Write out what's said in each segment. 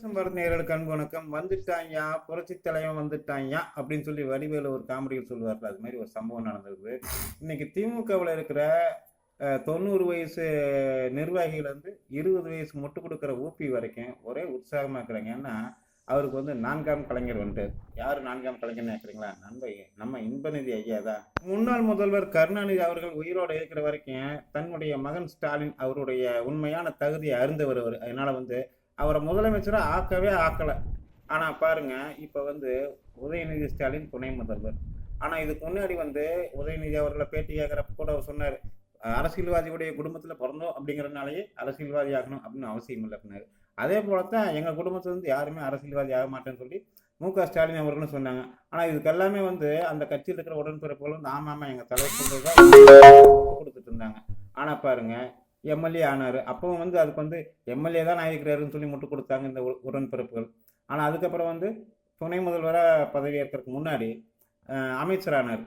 நேயர்களுக்கு அன்பு வணக்கம். வந்துட்டாயா புரட்சி தலைவன் வந்துட்டாயா அப்படின்னு சொல்லி வடிவேலு ஒரு காமெடியில் சொல்லுவார்கள். அது மாதிரி ஒரு சம்பவம் நடந்தது. இன்னைக்கு திமுகவில் இருக்கிற 90 வயசு நிர்வாகிகள் 20 வயசு முட்டு கொடுக்குற ஊபி வரைக்கும் ஒரே உற்சாகமாக இருக்கிறாங்க. ஏன்னா அவருக்கு நான்காம் கலைஞர் வந்துட்டார். யார் நான்காம் கலைஞர்னு நினைக்கிறீங்களா? நம்ம இன்பநிதி ஐயா தான். முன்னாள் முதல்வர் கருணாநிதி அவர்கள் உயிரோடு இருக்கிற வரைக்கும் தன்னுடைய மகன் ஸ்டாலின் அவருடைய உண்மையான தகுதியை அறிந்தவர் அவர். அதனால அவரை முதலமைச்சராக ஆக்கவே ஆக்கலை. ஆனால் பாருங்க, இப்போ உதயநிதி ஸ்டாலின் துணை முதல்வர். ஆனால் இதுக்கு முன்னாடி உதயநிதி அவர்களை பேட்டி கேட்குறப்ப கூட அவர் சொன்னார், அரசியல்வாதியுடைய குடும்பத்தில் பிறந்தோம் அப்படிங்கிறதுனாலேயே அரசியல்வாதி ஆகணும் அப்படின்னு அவசியம் இல்லை அப்படின்னாரு. அதே போலத்தான் எங்கள் குடும்பத்தில் யாருமே அரசியல்வாதி ஆக மாட்டேன்னு சொல்லி மு.க. ஸ்டாலின் அவர்களும் சொன்னாங்க. ஆனால் இதுக்கு எல்லாமே அந்த கட்சியில் இருக்கிற உடன்பிறப்புகளும் ஆமாம் எங்கள் தலைவர் சொல்றதுதான் கொடுத்துட்டு இருந்தாங்க. ஆனால் பாருங்க, எம்எல்ஏ ஆனார். அப்பவும் அதுக்கு எம்எல்ஏ தான் ஆகிக்கிறாருன்னு சொல்லி முட்டு கொடுத்தாங்க இந்த உடன்பிறப்புகள். ஆனால் அதுக்கப்புறம் துணை முதல்வராக பதவி ஏற்கிறதுக்கு முன்னாடி அமைச்சரானார்.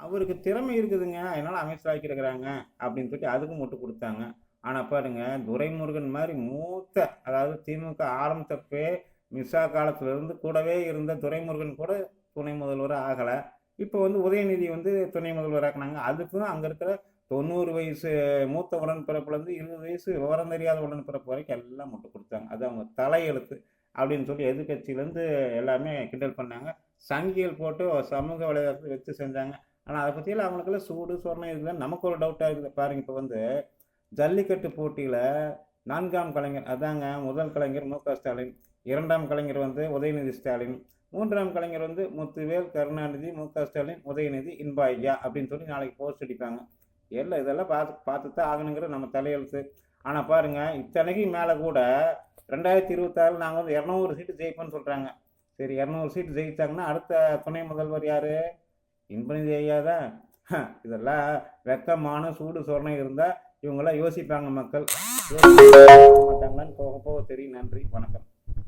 அவருக்கு திறமை இருக்குதுங்க, அதனால் அமைச்சராக்கிருக்கிறாங்க அப்படின்னு சொல்லி அதுக்கும் முட்டு கொடுத்தாங்க. ஆனால் பாருங்க, துரைமுருகன் மாதிரி மூத்த, அதாவது திமுக ஆரம்பித்தப்பே மிசா காலத்திலிருந்து கூடவே இருந்த துரைமுருகன் கூட துணை முதல்வராக ஆகலை. இப்போ உதயநிதி துணை முதல்வராக்குனாங்க. அதுக்கும் அங்கே இருக்கிற 90 வயசு மூத்த உடன்பிறப்புலேருந்து 20 வயசு விவரம் தெரியாத உடன்பிறப்பு வரைக்கும் எல்லாம் முட்டு கொடுத்தாங்க. அது அவங்க தலையெழுத்து அப்படின்னு சொல்லி எதிர்கட்சியிலேருந்து எல்லாமே கிண்டல் பண்ணாங்க. சங்கிகள் போட்டு சமூக வலைதளத்தை வச்சு செஞ்சாங்க. ஆனால் அதை பற்றியெல்லாம் அவங்களுக்கெல்லாம் சூடு சொரணம் இருக்குதுன்னு நமக்கு ஒரு டவுட்டாக இருக்குது. பாருங்க, இப்போ ஜல்லிக்கட்டு போட்டியில் 4ஆம் கலைஞர், அதாங்க முதல் கலைஞர் மு.க. ஸ்டாலின், 2ஆம் கலைஞர் உதயநிதி ஸ்டாலின், 3ஆம் கலைஞர் முத்துவேல் கருணாநிதி, மு.க. ஸ்டாலின், உதயநிதி, இன்பா ஐயா அப்படின்னு சொல்லி நாளைக்கு போஸ்ட் அடிப்பாங்க. எல்லாம் இதெல்லாம் பார்த்து தான் ஆகணுங்கிற நம்ம தலையெழுத்து. ஆனால் பாருங்கள், இத்தனைக்கு மேலே கூட 2026 நாங்கள் 200 சீட்டு ஜெயிப்போன்னு சொல்கிறாங்க. சரி, 200 சீட்டு ஜெயித்தாங்கன்னா அடுத்த துணை முதல்வர் யார்? இன்பநிதி ஐயா தான். இதெல்லாம் வெக்கமான சூடு சொரணை இருந்தால் இவங்களாம் யோசிப்பாங்க. மக்கள் யோசிக்க மாட்டாங்களான்னு போக போக தெரியும். நன்றி, வணக்கம்.